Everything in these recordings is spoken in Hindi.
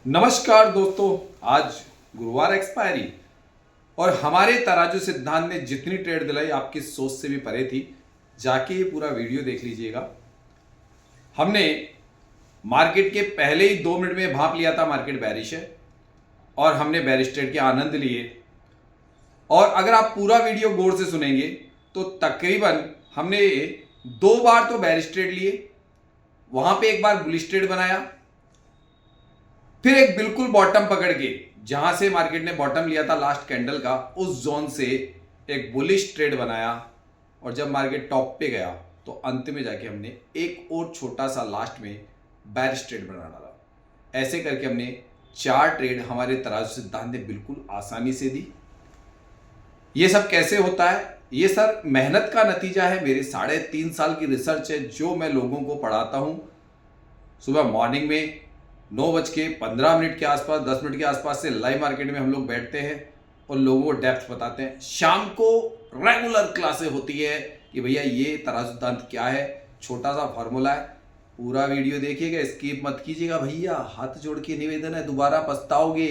नमस्कार दोस्तों। आज गुरुवार एक्सपायरी और हमारे तराजू सिद्धांत ने जितनी ट्रेड दिलाई आपकी सोच से भी परे थी। जाके ये पूरा वीडियो देख लीजिएगा। हमने मार्केट के पहले ही 2 मिनट में भाप लिया था मार्केट बैरिश है और हमने बैरिश ट्रेड के आनंद लिए। और अगर आप पूरा वीडियो गौर से सुनेंगे तो तकरीबन हमने 2 बार तो बैरिश ट्रेड लिए, वहां पे एक बार बुलिश ट्रेड बनाया, फिर एक बिल्कुल बॉटम पकड़ के जहां से मार्केट ने बॉटम लिया था लास्ट कैंडल का, उस जोन से एक बुलिश ट्रेड बनाया। और जब मार्केट टॉप पे गया तो अंत में जाके हमने एक और छोटा सा लास्ट में बैरिश ट्रेड बना डाला। ऐसे करके हमने 4 ट्रेड हमारे तराजू सिद्धांत ने बिल्कुल आसानी से दी। ये सब कैसे होता है? ये सर मेहनत का नतीजा है। मेरे 3.5 साल की रिसर्च है जो मैं लोगों को पढ़ाता हूं। सुबह मॉर्निंग में 9:15 के आसपास, 10 मिनट के आसपास से लाइव मार्केट में हम लोग बैठते हैं और लोगों को डेप्थ बताते हैं। शाम को रेगुलर क्लासें होती है कि भैया ये तराजू सिद्धांत क्या है, छोटा सा फॉर्मूला है। पूरा वीडियो देखिएगा, स्किप मत कीजिएगा भैया। हाथ जोड़ के निवेदन है, दोबारा पछताओगे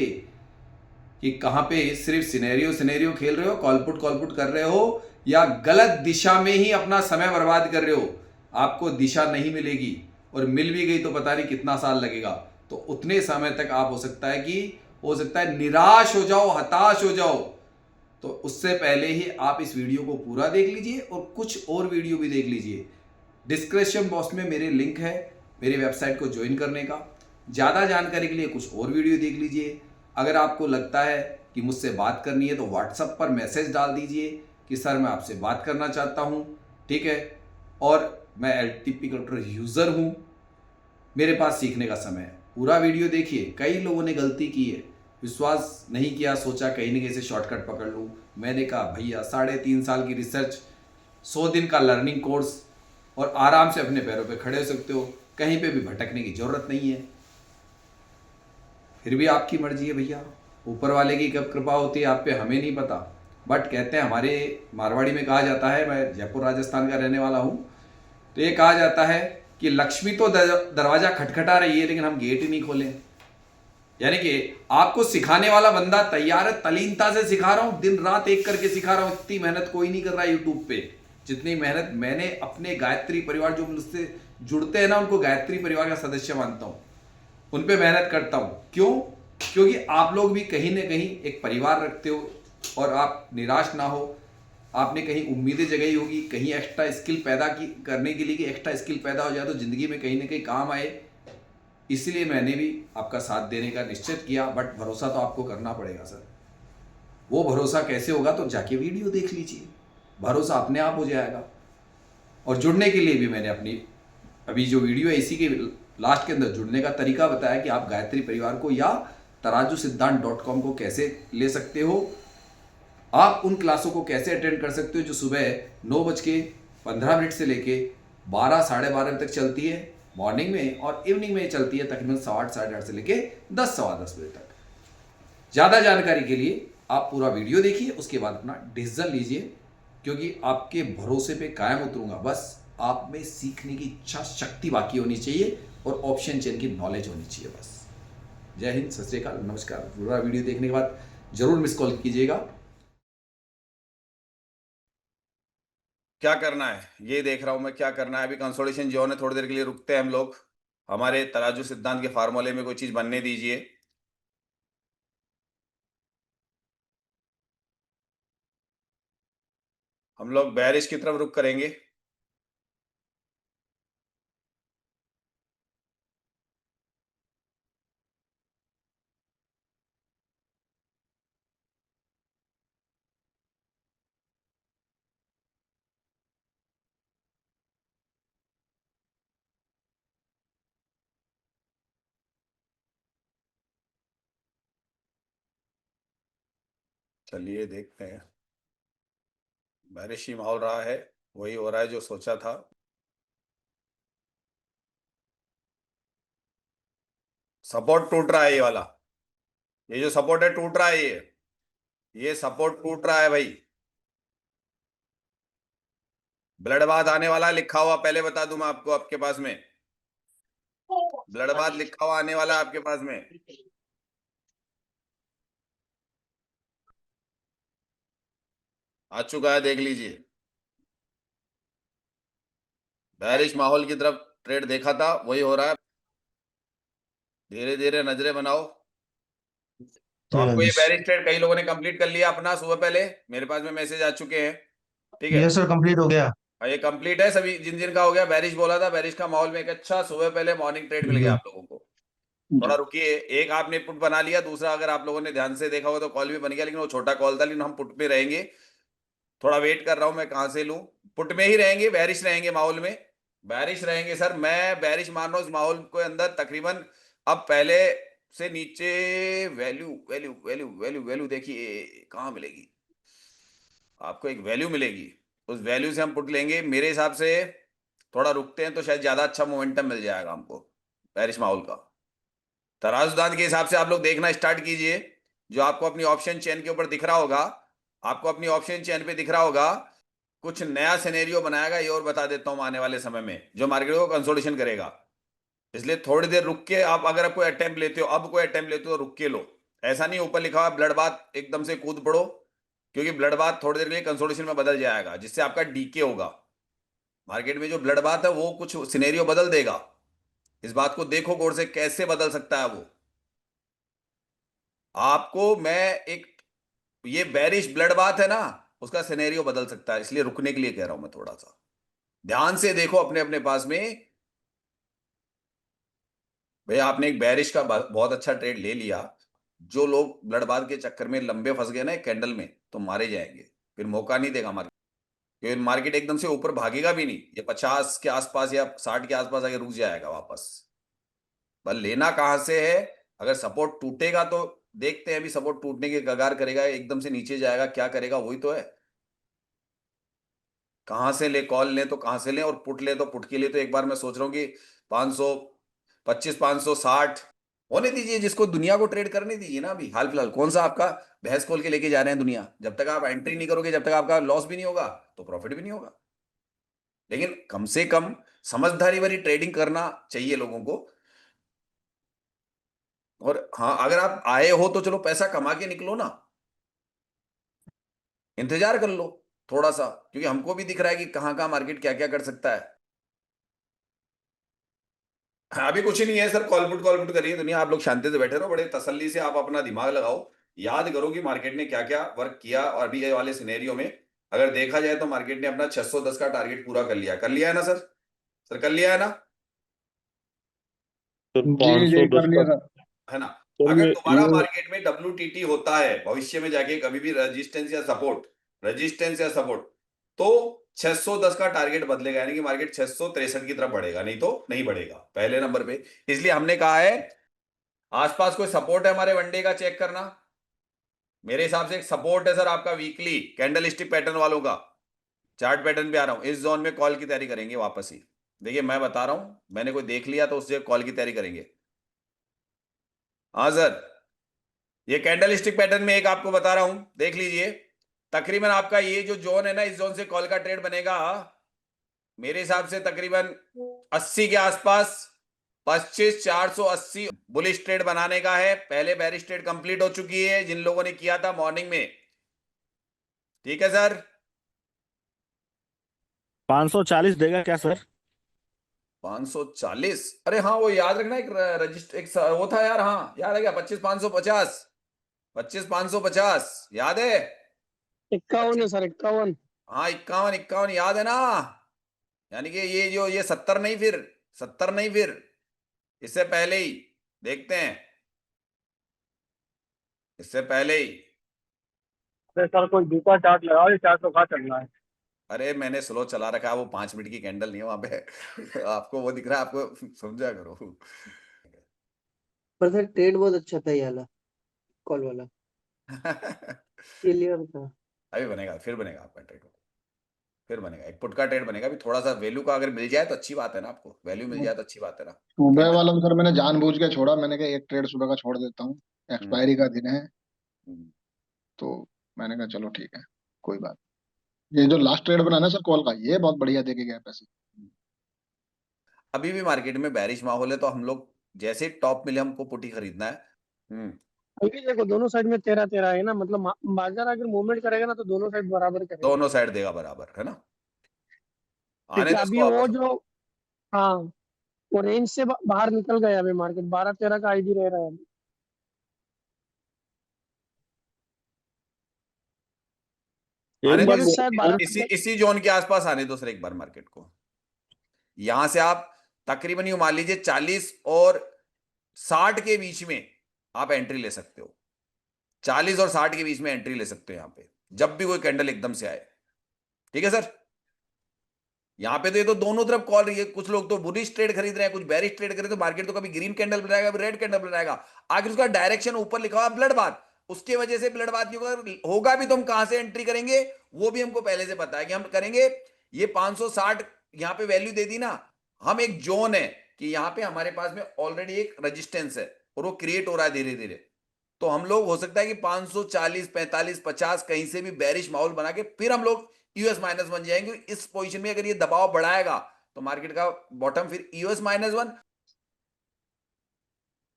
कि कहाँ पे सिर्फ सिनेरियो खेल रहे हो, कॉलपुट कर रहे हो या गलत दिशा में ही अपना समय बर्बाद कर रहे हो। आपको दिशा नहीं मिलेगी और मिल भी गई तो पता नहीं कितना साल लगेगा। तो उतने समय तक आप हो सकता है निराश हो जाओ, हताश हो जाओ। तो उससे पहले ही आप इस वीडियो को पूरा देख लीजिए और कुछ और वीडियो भी देख लीजिए। डिस्क्रिप्शन बॉक्स में मेरे लिंक है मेरी वेबसाइट को ज्वाइन करने का। ज़्यादा जानकारी के लिए कुछ और वीडियो देख लीजिए। अगर आपको लगता है कि मुझसे बात करनी है तो व्हाट्सएप पर मैसेज डाल दीजिए कि सर मैं आपसे बात करना चाहता हूँ, ठीक है। और मैं LTP कैलकुलेटर यूज़र हूँ, मेरे पास सीखने का समय है। पूरा वीडियो देखिए। कई लोगों ने गलती की है, विश्वास नहीं किया, सोचा कहीं ना कहीं से शॉर्टकट पकड़ लूँ। मैंने कहा भैया 3.5 साल की रिसर्च, 100 दिन का लर्निंग कोर्स और आराम से अपने पैरों पे खड़े हो सकते हो। कहीं पे भी भटकने की जरूरत नहीं है। फिर भी आपकी मर्जी है भैया, ऊपर वाले की कब कृपा होती है आप पे हमें नहीं पता। बट कहते हैं, हमारे मारवाड़ी में कहा जाता है, मैं जयपुर राजस्थान का रहने वाला हूँ, तो ये कहा जाता है कि लक्ष्मी तो दरवाजा खटखटा रही है लेकिन हम गेट ही नहीं खोले। यानी कि आपको सिखाने वाला बंदा तैयार है, तलीनता से सिखा रहा हूं, दिन रात एक करके सिखा रहा हूं। इतनी मेहनत कोई नहीं कर रहा है यूट्यूब पे जितनी मेहनत मैंने अपने गायत्री परिवार, जो मुझसे जुड़ते हैं ना, उनको गायत्री परिवार का सदस्य मानता हूं, उन पे मेहनत करता हूं। क्यों? क्योंकि आप लोग भी कहीं ना कहीं एक परिवार रखते हो और आप निराश ना हो। आपने कहीं उम्मीदें जगाई होगी, कहीं एक्स्ट्रा स्किल पैदा की करने के लिए कि एक्स्ट्रा स्किल पैदा हो जाए तो जिंदगी में कहीं ना कहीं काम आए। इसलिए मैंने भी आपका साथ देने का निश्चित किया। बट भरोसा तो आपको करना पड़ेगा सर। वो भरोसा कैसे होगा? तो जाके वीडियो देख लीजिए, भरोसा अपने आप हो जाएगा। और जुड़ने के लिए भी मैंने अपनी अभी जो वीडियो है इसी के लास्ट के अंदर जुड़ने का तरीका बताया कि आप गायत्री परिवार को या tarajusiddhant.com को कैसे ले सकते हो। आप उन क्लासों को कैसे अटेंड कर सकते हो जो सुबह 9:15 से लेके 12 साढ़े 12 तक चलती है मॉर्निंग में, और इवनिंग में चलती है तकरीबन 8:30 साढ़े 8 से लेके 10 सवा 10 बजे तक। ज़्यादा जानकारी के लिए आप पूरा वीडियो देखिए, उसके बाद अपना डिसीजन लीजिए। क्योंकि आपके भरोसे पे कायम उतरूंगा, बस आप में सीखने की इच्छा शक्ति बाकी होनी चाहिए और ऑप्शन चेन की नॉलेज होनी चाहिए बस। जय हिंद, सत श्री अकाल, नमस्कार। पूरा वीडियो देखने के बाद जरूर मिस कॉल कीजिएगा। क्या करना है ये देख रहा हूं मैं, क्या करना है। अभी कंसोलिडेशन जोन है, थोड़ी देर के लिए रुकते हैं हम लोग। हमारे तराजू सिद्धांत के फार्मूले में कोई चीज बनने दीजिए। हम लोग बैरिश की तरफ रुक करेंगे। चलिए देखते हैं। बैरिश ही माहौल रहा है, वही हो रहा है जो सोचा था। सपोर्ट टूट रहा है ये वाला, ये जो सपोर्ट है टूट रहा है। ये सपोर्ट टूट रहा है भाई। ब्लड बाथ आने वाला है लिखा हुआ, पहले बता दूं मैं आपको। आपके पास में ब्लड बाथ लिखा हुआ आने वाला है आपके पास में। आ चुका है, देख लीजिए। बैरिश माहौल की तरफ ट्रेड देखा था, वही हो रहा है। धीरे धीरे नजरें बनाओ। तो आपको ये बैरिश ट्रेड कई लोगों ने कंप्लीट कर लिया अपना सुबह पहले, मेरे पास में मैसेज आ चुके हैं। ठीक है, ये सर कंप्लीट हो गया। हाँ, ये कंप्लीट है सभी, जिन जिन का हो गया। बैरिश बोला था, बैरिश का माहौल में एक अच्छा सुबह पहले मॉर्निंग ट्रेड मिल गया जी आप लोगों को। थोड़ा रुकिए, एक आपने पुट बना लिया, दूसरा अगर आप लोगों ने ध्यान से देखा हो तो कॉल भी बन गया, लेकिन वो छोटा कॉल था, लेकिन हम पुट पे रहेंगे। थोड़ा वेट कर रहा हूं मैं, कहां से लूं। पुट में ही रहेंगे, बैरिश रहेंगे माहौल में। बैरिश रहेंगे सर, मैं बैरिश मान रहा हूं इस माहौल के अंदर तकरीबन। अब पहले से नीचे value value value value value देखिए कहां मिलेगी आपको, एक वैल्यू मिलेगी। उस वैल्यू से हम पुट लेंगे मेरे हिसाब से। थोड़ा रुकते हैं तो शायद ज्यादा अच्छा मोमेंटम मिल जाएगा हमको बैरिश माहौल का। तराजूदान के हिसाब से आप लोग देखना स्टार्ट कीजिए। जो आपको अपनी ऑप्शन चेन के ऊपर दिख रहा होगा, आपको अपनी ऑप्शन चेन पे दिख रहा होगा, कुछ नया सिनेरियो बनाएगा, ये और बता देता हूं आने वाले समय में, जो मार्केट को कंसोलिडेशन करेगा। इसलिए थोड़ी देर रुक के आप, अगर कोई अटेम्प्ट लेते हो, अब कोई अटेम्प्ट लेते हो तो रुक के लो। ऐसा नहीं ऊपर लिखा हुआ ब्लड बाथ एकदम से कूद पड़ो, क्योंकि ब्लड बाथ थोड़ी देर के लिए कंसोलिडेशन में बदल जाएगा, जिससे आपका डीके होगा। मार्केट में जो ब्लड बाथ है वो कुछ सिनेरियो बदल देगा। इस बात को देखो गौर से, कैसे बदल सकता है वो। आपको मैं एक, ये बैरिश ब्लड बाथ है ना, उसका सिनेरियो बदल सकता है, इसलिए रुकने के लिए कह रहा हूं मैं। थोड़ा सा ध्यान से देखो अपने अपने पास में। भैया आपने एक बैरिश का बहुत अच्छा ट्रेड ले लिया। जो लोग ब्लड बाथ के चक्कर में लंबे फंस गए ना कैंडल में, तो मारे जाएंगे। फिर मौका नहीं देगा मार्केट, क्योंकि मार्केट एकदम से ऊपर भागेगा भी नहीं। ये 50 के आसपास या 60 के आसपास आगे रुक जाएगा वापस। बस लेना कहां से है। अगर सपोर्ट टूटेगा तो देखते हैं, अभी सपोर्ट टूटने के कगार करेगा, एकदम से नीचे जाएगा, क्या करेगा वही तो है। कहां से ले, कॉल लें तो कहां से लें, और पुट ले तो पुट के लिए तो एक बार मैं सोच रहा हूँ कि 525 560 होने दीजिए। जिसको दुनिया को ट्रेड करने दीजिए ना। अभी हाल फिलहाल कौन सा आपका भैंस खोल के लेके जा रहे हैं दुनिया। जब तक आप एंट्री नहीं करोगे, जब तक आपका लॉस भी नहीं होगा, तो प्रॉफिट भी नहीं होगा। लेकिन कम से कम समझदारी वाली ट्रेडिंग करना चाहिए लोगों को। और हाँ, अगर आप आए हो तो चलो पैसा कमा के निकलो ना, इंतजार कर लो थोड़ा सा, क्योंकि हमको भी दिख रहा है कि कहाँ कहाँ मार्केट क्या क्या कर सकता है। हाँ, अभी कुछ ही नहीं है सर, कॉल पुट करिए दुनिया। आप लोग शांति से बैठे रहो, बड़े तसल्ली से आप अपना दिमाग लगाओ। याद करो कि मार्केट ने क्या क्या वर्क किया, और अभी ये वाले सिनेरियो में अगर देखा जाए तो मार्केट ने अपना 610 का टारगेट पूरा कर लिया है ना सर। सर कर लिया है ना, सर जी जी 510 कर लिया का। सर। है ना। सर अगर दोबारा ये मार्केट में WTT होता है भविष्य में जाके कभी भी, रेजिस्टेंस या सपोर्ट, तो 610 का टारगेट बदलेगा, यानी कि मार्केट 663 की तरफ बढ़ेगा, नहीं तो नहीं बढ़ेगा पहले नंबर पे। इसलिए हमने कहा है आसपास कोई सपोर्ट है हमारे वनडे का, चेक करना। मेरे हिसाब से एक सपोर्ट है सर आपका वीकली कैंडल स्टिक पैटर्न वालों का। चार्ट पैटर्न पे आ रहा हूं, इस जोन में कॉल की तैयारी करेंगे वापस ही। देखिए मैं बता रहा हूं, मैंने कोई देख लिया तो उससे कॉल की तैयारी करेंगे। हाँ सर, ये कैंडल स्टिक पैटर्न में एक आपको बता रहा हूं, देख लीजिए। तकरीबन आपका ये जो जोन है ना, इस जोन से कॉल का ट्रेड बनेगा मेरे हिसाब से तकरीबन 80 के आसपास। 25 480 बुलिश ट्रेड बनाने का है। पहले बैरिश ट्रेड कंप्लीट हो चुकी है जिन लोगों ने किया था मॉर्निंग में। ठीक है सर। 540 देगा क्या सर? 540, अरे हाँ वो याद रखना, एक रजिस्टर वो था यार, हाँ याद है क्या, 25 550। 25 550 याद है। 51 है 25, सर, 51। हाँ 51 51 याद है ना। यानी कि ये जो ये 70 नहीं, फिर 70 नहीं, फिर इससे पहले ही देखते हैं, इससे पहले ही। अरे सर कोई दूसरा चार्ट लगाओ, ये चार्ट तो कहाँ चल रहा है। अरे मैंने स्लो चला रखा है, वो 5 मिनट की कैंडल नहीं है वहां पे आपको वो दिख रहा है, आपको समझा करो पर सर ट्रेड बहुत अच्छा था ये वाला, कॉल वाला क्लियर था। अभी बनेगा, फिर बनेगा आपका ट्रेड, फिर बनेगा एक पुट का ट्रेड बनेगा। अभी थोड़ा सा वैल्यू का अगर मिल जाए तो अच्छी बात है ना, आपको वैल्यू मिल जाए तो अच्छी बात है ना। सुबह कैंडल। वाला तो सर मैंने जानबूझ के छोड़ा, मैंने कहा एक ट्रेड सुबह का छोड़ देता हूँ, हम्म, एक्सपायरी का दिन है। हम्म, तो मैंने कहा चलो ठीक है, कोई बात। ये जो लास्ट ट्रेड बनाना है सर कॉल का, ये बहुत बढ़िया देके गया पैसे। हम्म। अभी भी मार्केट में बैरिश माहौल है, तो हम लोग जैसे टॉप मिले हमको पुट ही खरीदना है। अभी देखो दोनों साइड में 13-13 है ना, मतलब बाजार अगर मूवमेंट करेगा ना तो दोनों साइड बराबर करेगा। दोनों साइड देगा बराबर, है ना? आने क्योंकि दो अभी इसको वो वापस। जो, हाँ, वो रेंज से बाहर निकल गया अभी मार्केट, 12-13 का आईडी रह रहा है अभी। एक आने दो बात इंडेक्स इसको, शायद बोल, इसी 12 इसी जोन के आसपास आने दो सर एक बार मार्केट को। यहां से आप तकरीबन यूं मान लीजिए 40 और 60 के बीच में आप एंट्री ले सकते हो। 40 और 60 के बीच में एंट्री ले सकते हो यहां पे, जब भी कोई कैंडल एकदम से आए। ठीक है सर? यहां पे तो ये तो दोनों तरफ कॉल रही है, कुछ लोग तो बुलिश ट्रेड खरीद रहे हैं, कुछ बेरिश ट्रेड खरीद रहे हैं, तो मार्केट तो कभी ग्रीन कैंडल बनाएगा, कभी रेड कैंडल बनाएगा। आखिर उसका डायरेक्शन ऊपर लिखा हुआ ब्लड बाथ, उसके वजह से ब्लड बाथ होगा भी, तो हम कहां से एंट्री करेंगे वो भी हमको पहले से पता है कि हम करेंगे। ये 560 यहां पे वैल्यू दे दी ना, हम एक जोन है कि यहां पे हमारे पास में ऑलरेडी एक रेजिस्टेंस है और वो क्रिएट हो रहा है धीरे धीरे। तो हम लोग हो सकता है कि 540, 45, 50 कहीं से भी बेरिश माहौल बना के फिर हम लोग यूएस माइनस वन जाएंगे। इस पोजीशन में अगर ये दबाव बढ़ाएगा तो मार्केट का बॉटम फिर यूएस माइनस वन।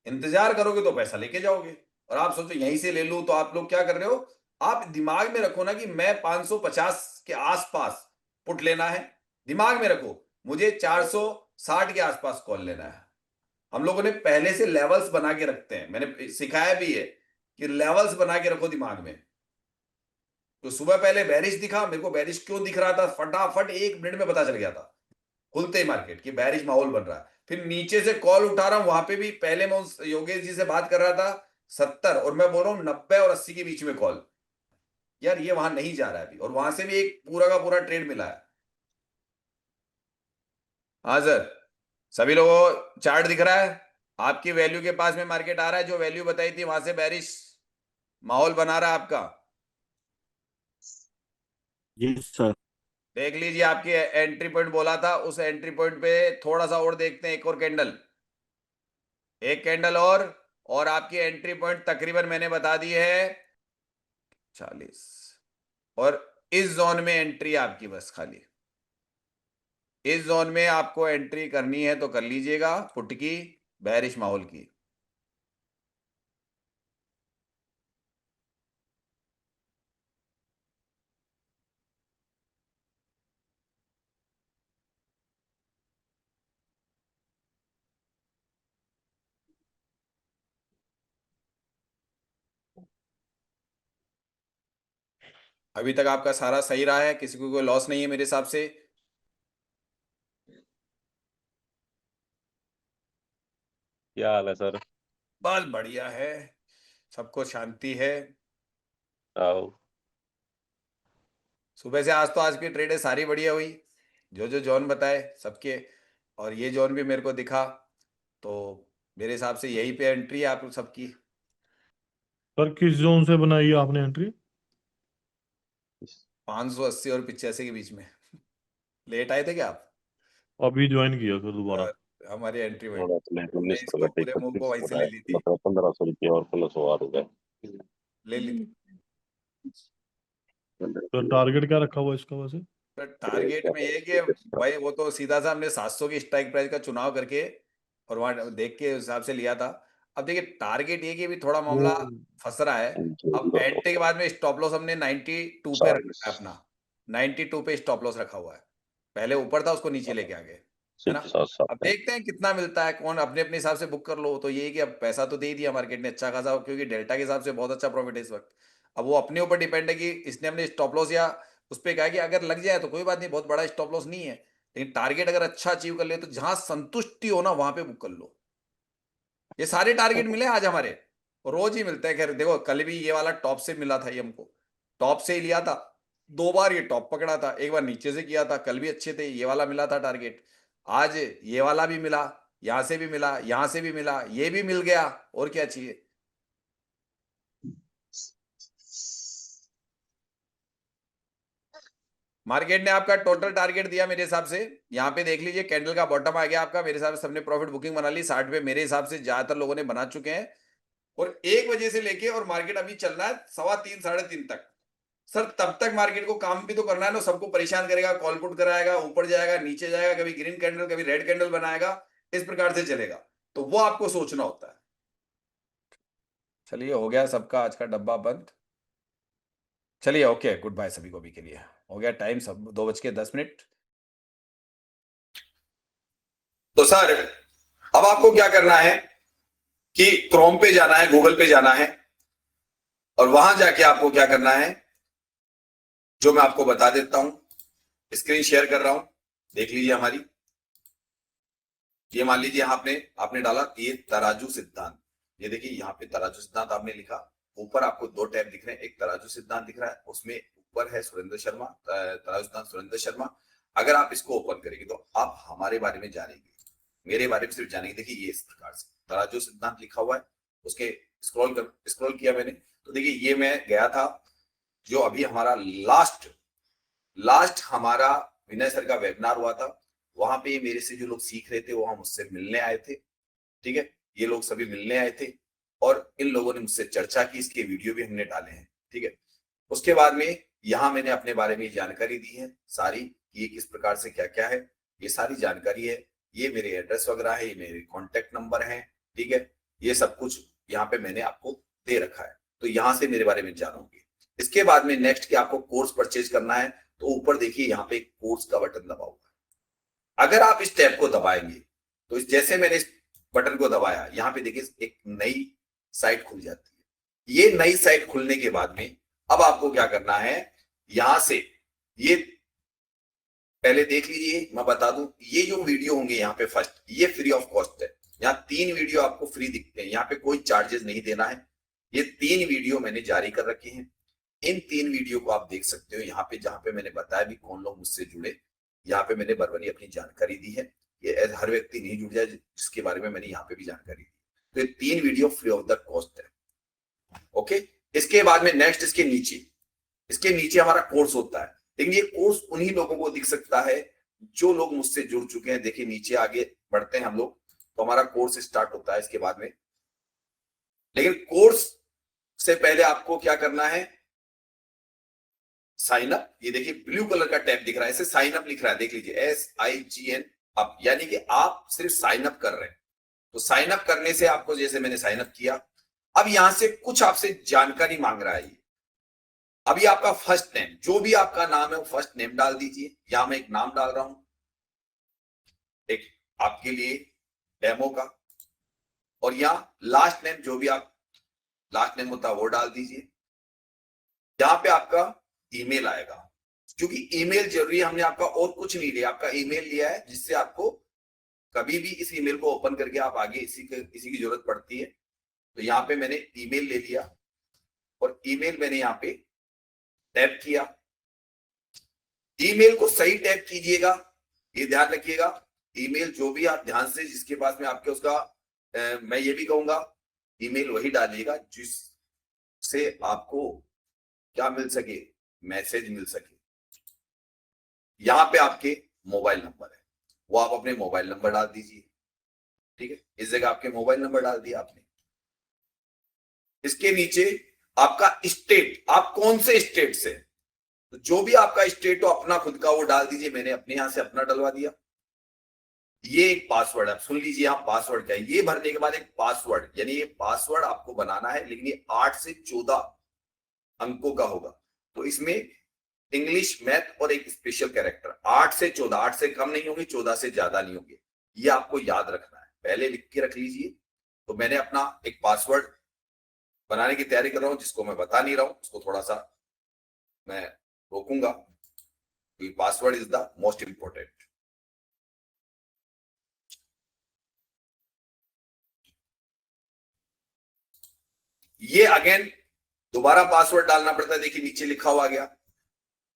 इंतजार करोगे तो पैसा लेके जाओगे, और आप सोचो यहीं से ले लूं, तो आप लोग क्या कर रहे हो? आप दिमाग में रखो ना कि मैं 550 के आसपास पुट लेना है। दिमाग में रखो मुझे 460 के आसपास कॉल लेना है। हम लोगों ने पहले से लेवल्स बना के रखते हैं, मैंने सिखाया भी है कि लेवल्स बना के रखो दिमाग में। तो सुबह पहले बैरिश दिखा, मेरे को बैरिश क्यों दिख रहा था फटाफट 1 मिनट में पता चल गया था खुलते ही मार्केट की बैरिश माहौल बन रहा है। फिर नीचे से कॉल उठा रहा हूं, वहां पे भी पहले मैं उस योगेश जी से बात कर रहा था 70, और मैं बोल रहा हूं 90 और 80 के बीच में कॉल। यार ये वहां नहीं जा रहा है अभी, और वहां से भी एक पूरा का पूरा ट्रेड मिला है। हाँ सर, सभी लोगों चार्ट दिख रहा है? आपकी वैल्यू के पास में मार्केट आ रहा है, जो वैल्यू बताई थी वहां से बैरिश माहौल बना रहा है आपका। जी सर। देख लीजिए, आपकी एंट्री पॉइंट बोला था, उस एंट्री पॉइंट पे थोड़ा सा और देखते हैं, एक और कैंडल, एक कैंडल और आपकी एंट्री पॉइंट तकरीबन मैंने बता दी है 40। और इस जोन में एंट्री आपकी बस खाली, इस जोन में आपको एंट्री करनी है तो कर लीजिएगा पुट की, बेरिश माहौल की। अभी तक आपका सारा सही रहा है, किसी को कोई लॉस नहीं है मेरे हिसाब से। क्या हाल है सर? बस बढ़िया है, सबको शांति है। आओ। सुबह से आज तो आज की ट्रेडें सारी बढ़िया हुई, जो जो जॉन बताए सबके, और ये जॉन भी मेरे को दिखा, तो मेरे हिसाब से यही पे एंट्री है आप सबकी। सर किस जोन से बनाई है आपने एंट्री? 580 और 85 के बीच में। लेट आए थे क्या आप? अभी ज्वाइन किया सर दोबारा। हमारी एंट्री में थोड़ा प्लेट हमने 19 इसको प्लेट पूरे मूव को 31 वहीं हो से रहा ले है, ली थी, मतलब 1500 रुपये और प्लस और हो गए। ले ली थी। तो टारगेट क्या रखा हुआ है इसका वैसे? तो टारगेट में ये कि भाई वो तो सीधा सा हमने 700 की स्ट्राइक प्राइस का चुनाव करके और वहां देख के हिसाब से लिया था। अब देखिए टारगेट ये कि अभी थोड़ा मामला फंस रहा है। अब एंट्री के बाद में स्टॉप लॉस हमने 92 पे रखा है अपना, 92 पे स्टॉप लॉस रखा हुआ है। पहले ऊपर था, उसको नीचे लेके आ गए, है ना? 7 अब देखते हैं कितना मिलता है, कौन अपने अपने हिसाब से बुक कर लो। तो ये है कि अब पैसा तो दे ही दिया मार्केट ने अच्छा खासा, क्योंकि डेल्टा के हिसाब से बहुत अच्छा प्रॉफिट है इस वक्त। अब वो अपने ऊपर डिपेंड है कि इसने हमने स्टॉप लॉस या उस पर कहा कि अगर लग जाए तो कोई बात नहीं, बहुत बड़ा स्टॉप लॉस नहीं है, लेकिन टारगेट अगर अच्छा अचीव कर ले तो जहां संतुष्टि हो ना वहां पे बुक कर लो। ये सारे टारगेट मिले आज हमारे, रोज ही मिलते हैं। खैर देखो कल भी ये वाला टॉप से मिला था, ये हमको टॉप से ही लिया था, 2 बार ये टॉप पकड़ा था, एक बार नीचे से किया था, कल भी अच्छे थे, ये वाला मिला था टारगेट। आज ये वाला भी मिला, यहां से भी मिला, यहां से भी मिला, ये भी मिल गया, और क्या चाहिए। मार्केट ने आपका टोटल टारगेट दिया मेरे हिसाब से, यहाँ पे देख लीजिए कैंडल का बॉटम आ गया आपका। मेरे हिसाब से सबने प्रॉफिट बुकिंग बना ली 60 पे, मेरे हिसाब से ज्यादातर लोगों ने बना चुके हैं। और 1 बजे से लेके और मार्केट अभी चल रहा है 3:15 3:30 तक। सर तब तक मार्केट को काम भी तो करना है ना, सबको परेशान करेगा, कॉल पुट कराएगा, ऊपर जाएगा नीचे जाएगा, कभी ग्रीन कैंडल कभी रेड कैंडल बनाएगा, इस प्रकार से चलेगा। तो वो आपको सोचना होता है। चलिए हो गया सबका आज का डब्बा बंद। चलिए ओके, गुड बाय सभी को अभी के लिए। हो गया टाइम सब 2:10। तो सर अब आपको क्या करना है कि क्रोम पे जाना है, गूगल पे जाना है और वहां जाके आपको क्या करना है जो मैं आपको बता देता हूं। स्क्रीन शेयर कर रहा हूं, देख लीजिए हमारी। ये मान लीजिए आपने डाला ये तराजू सिद्धांत। ये देखिए यहाँ पे तराजू सिद्धांत आपने लिखा। ऊपर आपको 2 टैब दिख रहे हैं, एक तराजू सिद्धांत दिख रहा है, उसमें ऊपर है सुरेंद्र शर्मा, तराजू सिद्धांत सुरेंद्र शर्मा। अगर आप इसको ओपन करेंगे तो आप हमारे बारे में जानेंगे, मेरे बारे में सिर्फ जानेंगे। देखिए ये इस प्रकार से तराजू सिद्धांत लिखा हुआ है, उसके स्क्रॉल किया मैंने तो देखिए ये मैं गया था जो अभी हमारा लास्ट हमारा विनय सर का वेबिनार हुआ था। वहां पे मेरे से जो लोग सीख रहे थे वो मुझसे मिलने आए थे, ठीक है। ये लोग सभी मिलने आए थे और इन लोगों ने मुझसे चर्चा की, इसके वीडियो भी हमने डाले हैं, ठीक है। उसके बाद में यहाँ मैंने अपने बारे में जानकारी दी है सारी, ये किस प्रकार से क्या क्या है, ये सारी जानकारी है। ये मेरे एड्रेस वगैरह है, ये मेरे कॉन्टेक्ट नंबर है, ठीक है। ये सब कुछ यहाँ पे मैंने आपको दे रखा है, तो यहाँ से मेरे बारे में जानोगे। इसके बाद में नेक्स्ट कि आपको कोर्स परचेज करना है तो ऊपर देखिए यहाँ पे कोर्स का बटन दबा हुआ है। अगर आप इस टैब को दबाएंगे तो जैसे मैंने इस बटन को दबाया, यहाँ पे देखिए एक नई साइट खुल जाती है। ये नई साइट खुलने के बाद में अब आपको क्या करना है, यहां से ये पहले देख लीजिए, मैं बता दूं ये जो वीडियो होंगे यहाँ पे फर्स्ट ये फ्री ऑफ कॉस्ट है। यहाँ 3 वीडियो आपको फ्री दिखते हैं, यहाँ पे कोई चार्जेस नहीं देना है। ये 3 वीडियो मैंने जारी कर रखे हैं, इन 3 वीडियो को आप देख सकते हो। यहाँ पे जहां पे मैंने बताया भी कौन लोग मुझसे जुड़े, यहाँ पे मैंने बरबरी अपनी जानकारी दी है। ये हर व्यक्ति नहीं जुड़ जाए जिसके बारे में मैंने यहाँ पे भी जानकारी दी। तो ये 3 video free of the cost है, ओके। इसके बाद में नेक्स्ट इसके नीचे हमारा कोर्स होता है, लेकिन ये कोर्स उन्हीं लोगों को दिख सकता है जो लोग मुझसे जुड़ चुके हैं। देखिए नीचे आगे बढ़ते हैं हम लोग तो हमारा कोर्स स्टार्ट होता है इसके बाद में। लेकिन कोर्स से पहले आपको क्या करना है, साइन अप। ये देखिए ब्लू कलर का टैब दिख रहा है, इसे साइन अप लिख रहा है, देख लीजिए SIGN अप, यानी कि आप सिर्फ साइन अप कर रहे हैं। तो साइन अप करने से आपको, जैसे मैंने साइन अप किया, अब यहां से कुछ आपसे जानकारी मांग रहा है। अभी आपका फर्स्ट नेम, जो भी आपका नाम है वो फर्स्ट नेम डाल दीजिए। यहां मैं एक नाम डाल रहा हूं, एक आपके लिए डेमो का, और यहां लास्ट नेम, जो भी आप लास्ट नेम होता है वो डाल दीजिए। यहां पे आपका ईमेल आएगा, क्योंकि ईमेल जरूरी है। हमने आपका और कुछ नहीं लिया, आपका ईमेल लिया है, जिससे आपको कभी भी इस ईमेल को ओपन करके आप आगे इसी की जरूरत पड़ती है। तो यहाँ पे मैंने ईमेल ले लिया और ईमेल मैंने यहाँ पे टैप किया। ईमेल को सही टैप कीजिएगा, ये ध्यान रखिएगा। ईमेल जो भी आप ध्यान से, जिसके पास में आपके उसका मैं ये भी कहूंगा ईमेल वही डालिएगा जिससे आपको क्या मिल सके, मैसेज मिल सके। यहां पे आपके मोबाइल नंबर है, वो आप अपने मोबाइल नंबर डाल दीजिए, ठीक है। इस जगह आपके मोबाइल नंबर डाल दिया आपने। इसके नीचे आपका स्टेट, आप कौन से स्टेट से, तो जो भी आपका स्टेट हो अपना खुद का वो डाल दीजिए। मैंने अपने यहां से अपना डलवा दिया। ये एक पासवर्ड है, सुन लीजिए आप पासवर्ड क्या है। ये भरने के बाद एक पासवर्ड, यानी ये पासवर्ड आपको बनाना है, लेकिन ये 8 से 14 अंकों का होगा। तो इसमें इंग्लिश, मैथ और एक स्पेशल कैरेक्टर, 8 से 14, 8 से कम नहीं होंगे, 14 से ज्यादा नहीं होंगे। ये आपको याद रखना है, पहले लिख के रख लीजिए। तो मैंने अपना एक पासवर्ड बनाने की तैयारी कर रहा हूं, जिसको मैं बता नहीं रहा हूं, उसको थोड़ा सा मैं रोकूंगा, क्योंकि password is the most important. ये अगेन दोबारा पासवर्ड डालना पड़ता है। देखिए नीचे लिखा हुआ गया,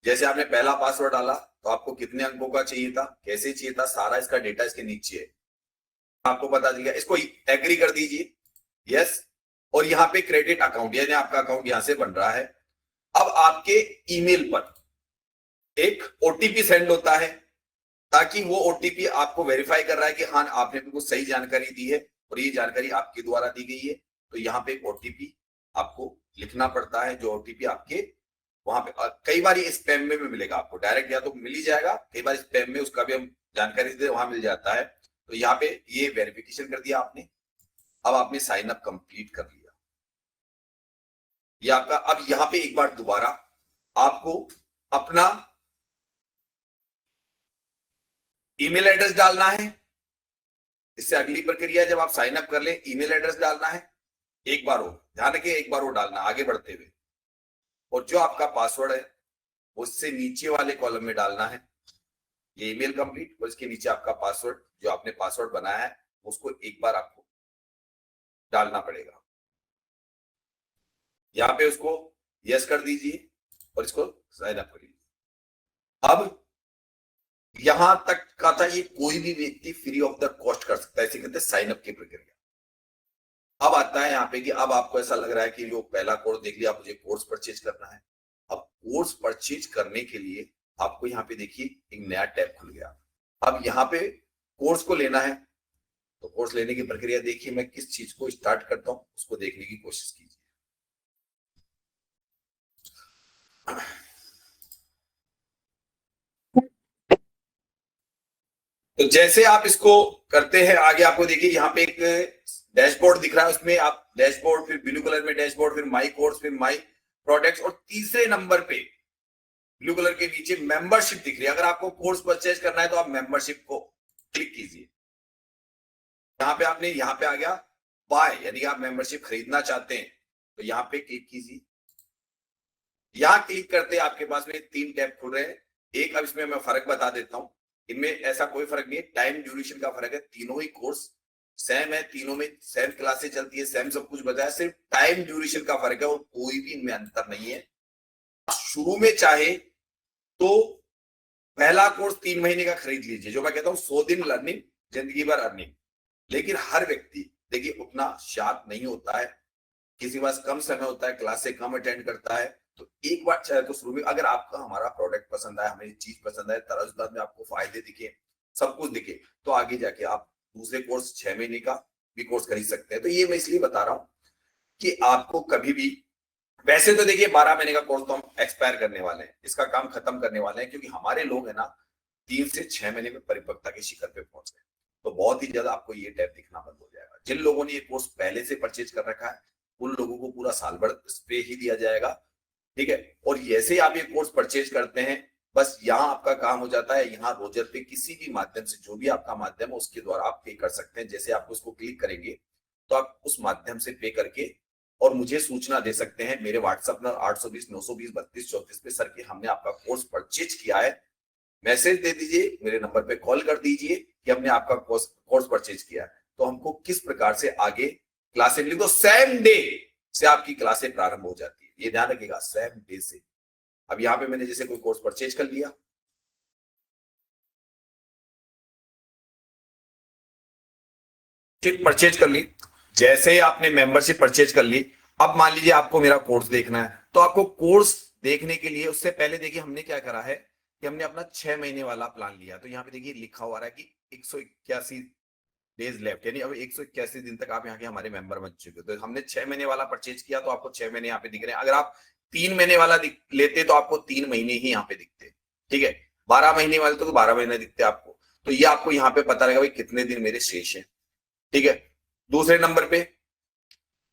जैसे आपने पहला पासवर्ड डाला तो आपको कितने अंकों का चाहिए था, कैसे चाहिए था, सारा इसका डेटा इसके नीचे है, आपको बता देगा। इसको एग्री कर दीजिए, यस। और यहाँ पे क्रेडिट अकाउंट, यानी आपका अकाउंट यहां से बन रहा है। अब आपके ईमेल पर एक ओटीपी सेंड होता है, ताकि वो ओटीपी आपको वेरीफाई कर रहा है कि हाँ आपने बिल्कुल सही जानकारी दी है और ये जानकारी आपके द्वारा दी गई है। तो यहाँ पे एक ओटीपी आपको लिखना पड़ता है, जो ओटीपी आपके वहां पे कई बार ये स्पैम में भी मिलेगा आपको, डायरेक्ट या तो मिल ही जाएगा, कई बार स्पैम में उसका भी हम जानकारी दे वहां मिल जाता है। तो यहाँ पे ये वेरिफिकेशन कर दिया आपने। अब आपने साइन अप कंप्लीट कर लिया, ये आपका, अब यहां पे एक बार दोबारा आपको अपना ईमेल एड्रेस डालना है। इससे अगली प्रक्रिया जब आप साइन अप कर ले, ईमेल एड्रेस डालना है, एक बार वो ध्यान रखिए, एक बार वो डालना आगे बढ़ते हुए, और जो आपका पासवर्ड है उससे नीचे वाले कॉलम में डालना है ये ईमेल कंप्लीट, और इसके नीचे आपका पासवर्ड जो आपने पासवर्ड बनाया है उसको एक बार आपको डालना पड़ेगा। यहां पे उसको यस कर दीजिए और इसको साइन अप कर लीजिए। अब यहां तक का था, ये कोई भी व्यक्ति फ्री ऑफ द कॉस्ट कर सकता है, इसे कहते हैं साइन अप की प्रक्रिया। अब आता है यहाँ पे कि अब आपको ऐसा लग रहा है कि जो पहला कोर्स देख लिया, मुझे कोर्स परचेज करना है। अब कोर्स परचेज करने के लिए आपको यहाँ पे देखिए एक नया टैब खुल गया। अब यहाँ पे कोर्स को लेना है, तो कोर्स लेने की प्रक्रिया देखिए, मैं किस चीज को स्टार्ट करता हूं उसको देखने की कोशिश कीजिए। तो जैसे आप इसको करते हैं आगे, आपको देखिए यहाँ पे एक डैशबोर्ड दिख रहा है, उसमें आप डैशबोर्ड, फिर ब्लू कलर में डैशबोर्ड, फिर माई कोर्स, फिर माई प्रोडक्ट्स, और तीसरे नंबर पे ब्लू कलर के नीचे मेंबरशिप दिख रही है। अगर आपको कोर्स परचेज करना है तो आप मेंबरशिप को क्लिक कीजिए। यहाँ पे आपने, यहाँ पे आ गया बाय, यानी आप मेंबरशिप खरीदना चाहते हैं तो यहाँ पे क्लिक कीजिए। यहाँ क्लिक करते आपके पास में 3 टैब खुल रहे हैं। एक, अब इसमें मैं फर्क बता देता हूं, इनमें ऐसा कोई फर्क नहीं है, टाइम ड्यूरेशन का फर्क है, तीनों ही कोर्स सेम है, तीनों में सेम क्लासेस चलती है, सेम सब कुछ बताया, सिर्फ टाइम ड्यूरेशन का फर्क है और कोई भी इनमें अंतर नहीं है। शुरू में चाहे तो पहला कोर्स 3 महीने का खरीद लीजिए, जो मैं कहता हूं 100 दिन लर्निंग जिंदगी भर अर्निंग। लेकिन हर व्यक्ति देखिए उतना शार्प नहीं होता है, किसी के पास कम समय होता है, क्लासे कम अटेंड करता है, तो एक बार चाहे तो शुरू में अगर आपका हमारा प्रोडक्ट पसंद आया, हमें चीज पसंद आए, तराजूदार में आपको फायदे दिखे, सब कुछ दिखे, तो आगे जाके आप दूसरे कोर्स 6 महीने का भी कोर्स खरीद सकते हैं। तो ये मैं इसलिए बता रहा हूं कि आपको कभी भी, वैसे तो देखिए 12 महीने का कोर्स तो हम एक्सपायर करने वाले हैं, इसका काम खत्म करने वाले हैं, क्योंकि हमारे लोग है ना 3 से 6 महीने में परिपक्वता के शिखर पे पहुंच गए, तो बहुत ही ज्यादा आपको ये टैब दिखना बंद हो जाएगा। जिन लोगों ने ये कोर्स पहले से परचेज कर रखा है उन लोगों को पूरा साल भर इस पे ही दिया जाएगा, ठीक है। और जैसे आप ये कोर्स परचेज करते हैं, बस यहाँ आपका काम हो जाता है, यहाँ रोजर पे किसी भी माध्यम से, जो भी आपका माध्यम है उसके द्वारा आप पे कर सकते हैं। जैसे आप उसको क्लिक करेंगे तो आप उस माध्यम से पे करके और मुझे सूचना दे सकते हैं मेरे व्हाट्सएप नंबर 820 920 32 34 पे, सर कि हमने आपका कोर्स परचेज किया है, मैसेज दे दीजिए, मेरे नंबर पे कॉल कर दीजिए कि हमने आपका कोर्स परचेज किया है। तो हमको किस प्रकार से आगे क्लासें मिली, तो सेम डे से आपकी क्लासें प्रारंभ हो जाती है, ये ध्यान रखिएगा, सेम डे से। अब यहाँ पे मैंने जैसे कोई कोर्स परचेज कर लिया, परचेज कर ली, जैसे आपने मेंबरशिप परचेज कर ली, अब मान लीजिए आपको मेरा कोर्स देखना है, तो आपको कोर्स देखने के लिए उससे पहले देखिए हमने क्या करा है कि हमने अपना 6 महीने वाला प्लान लिया। तो यहाँ पे देखिए लिखा हुआ है कि 181 डेज लेफ्ट, यानी अब 181 दिन तक आप यहाँ के हमारे मेंबर बन चुके हो। तो हमने 6 महीने वाला परचेज किया तो आपको 6 महीने यहाँ पे दिख रहे हैं। अगर आप 3 महीने वाला लेते तो आपको 3 महीने ही यहाँ पे दिखते, ठीक है। 12 महीने वाले तो 12 महीने दिखते आपको, तो ये आपको यहाँ पे पता रहेगा भाई कितने दिन मेरे शेष है, ठीक है। दूसरे नंबर पे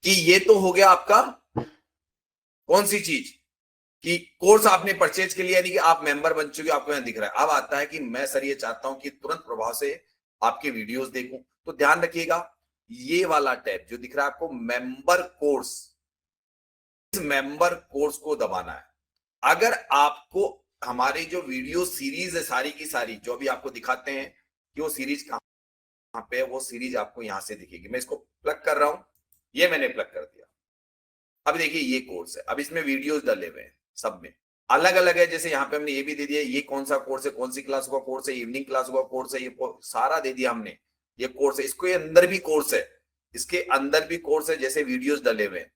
कि ये तो हो गया आपका कौन सी चीज कि कोर्स आपने परचेज के लिए, यानी कि आप मेंबर बन चुके, आपको यहाँ दिख रहा है। अब आता है कि मैं सर ये चाहता हूं कि तुरंत प्रभाव से आपके वीडियोस देखूं, तो ध्यान रखिएगा ये वाला टैब जो दिख रहा है आपको मेंबर कोर्स, इस मेंबर कोर्स को दबाना है। अगर आपको हमारी जो वीडियो सीरीज है सारी की सारी, जो भी आपको दिखाते हैं कि वो सीरीज कहां पे है, वो सीरीज आपको यहां से दिखेगी। मैं इसको प्लग कर रहा हूं, ये मैंने प्लग कर दिया। अब देखिए ये कोर्स है, अब इसमें वीडियोस डले हुए हैं, सब में अलग अलग है। जैसे यहाँ पे हमने ये भी दे दिया, ये कौन सा कोर्स है, कौन सी क्लास का कोर्स है, इवनिंग क्लास का कोर्स है, ये सारा दे दिया हमने। ये कोर्स है, इसको अंदर भी कोर्स है, इसके अंदर भी कोर्स है, जैसे वीडियोस डले हुए हैं,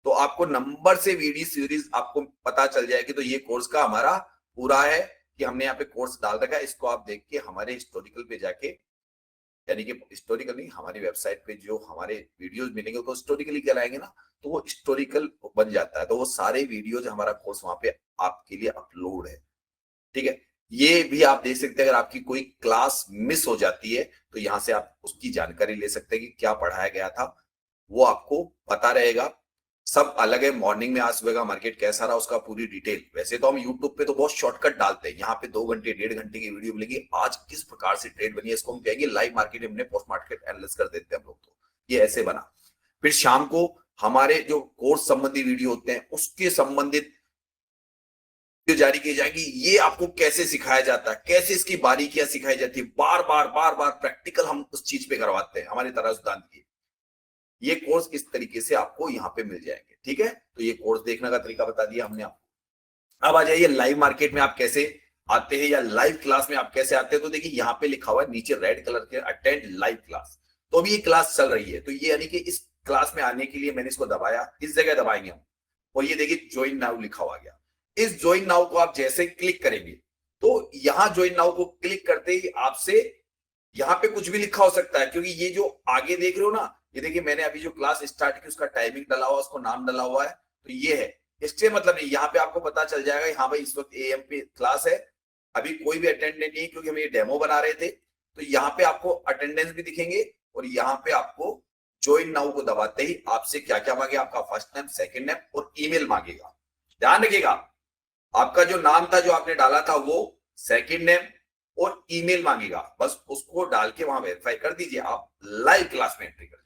तो आपको नंबर से वीडियो सीरीज आपको पता चल जाएगी। तो ये कोर्स का हमारा पूरा है कि हमने यहाँ पे कोर्स डाल रखा है। इसको आप देख के हमारे हिस्टोरिकल पे जाके, यानी कि हिस्टोरिकल नहीं, हमारी वेबसाइट पे जो हमारे वीडियोस मिलेंगे तो हिस्टोरिकली कहलाएंगे ना, तो वो हिस्टोरिकल बन जाता है। तो वो सारे वीडियोज हमारा कोर्स वहां पे आपके लिए अपलोड है, ठीक है। ये भी आप देख सकते हैं, अगर आपकी कोई क्लास मिस हो जाती है तो यहाँ से आप उसकी जानकारी ले सकते हैं कि क्या पढ़ाया गया था, वो आपको पता रहेगा। सब अलग है। मॉर्निंग में आज सुबह का मार्केट कैसा रहा उसका पूरी डिटेल, वैसे तो हम यूट्यूब पे तो बहुत शॉर्टकट डालते हैं, यहाँ पे 2 घंटे 1.5 घंटे की वीडियो मिलेगी। आज किस प्रकार से ट्रेड बनी है इसको हम कहेंगे लाइव मार्केट, हमने पोस्ट मार्केट एनालिसिस कर देते हैं हम लोग, तो ये ऐसे बना। फिर शाम को हमारे जो कोर्स संबंधी वीडियो होते हैं उसके संबंधित जारी की जाएगी, ये आपको कैसे सिखाया जाता है, कैसे इसकी बारीकियां सिखाई जाती है, बार बार प्रैक्टिकल हम उस चीज पे करवाते हैं हमारे तराजू सिद्धांत की। ये कोर्स इस तरीके से आपको यहाँ पे मिल जाएंगे, ठीक है। तो ये कोर्स देखने का तरीका बता दिया हमने आपको। अब आ जाइए लाइव मार्केट में आप कैसे आते हैं या लाइव क्लास में आप कैसे आते हैं। तो देखिए यहाँ पे लिखा हुआ है नीचे रेड कलर के अटेंड लाइव क्लास, तो अभी ये क्लास चल रही है। तो ये यानी कि इस क्लास में आने के लिए मैंने इसको दबाया, इस जगह दबाएंगे हम, और ये देखिए ज्वाइन नाउ लिखा हुआ गया। इस ज्वाइन नाउ को आप जैसे क्लिक करेंगे तो यहाँ ज्वाइन नाउ को क्लिक करते ही आपसे यहाँ पे कुछ भी लिखा हो सकता है, क्योंकि ये जो आगे देख रहे हो ना, ये देखिए मैंने अभी जो क्लास स्टार्ट की उसका टाइमिंग डाला हुआ, उसको नाम डाला हुआ है, तो ये है। इससे मतलब नहीं, यहाँ पे आपको पता चल जाएगा हाँ भाई इस वक्त AM पे क्लास है, अभी कोई भी अटेंडेंट नहीं, क्योंकि हम ये डेमो बना रहे थे। तो यहाँ पे आपको अटेंडेंस भी दिखेंगे और यहाँ पे आपको ज्वाइन नाउ को दबाते ही आपसे क्या क्या मांगे, आपका फर्स्ट नेम, सेकंड नेम और ईमेल मांगेगा। ध्यान रखिएगा, आपका जो नाम था जो आपने डाला था वो, सेकंड नेम और ईमेल मांगेगा, बस उसको डाल के वहां वेरीफाई कर दीजिए, आप लाइव क्लास में एंट्री कर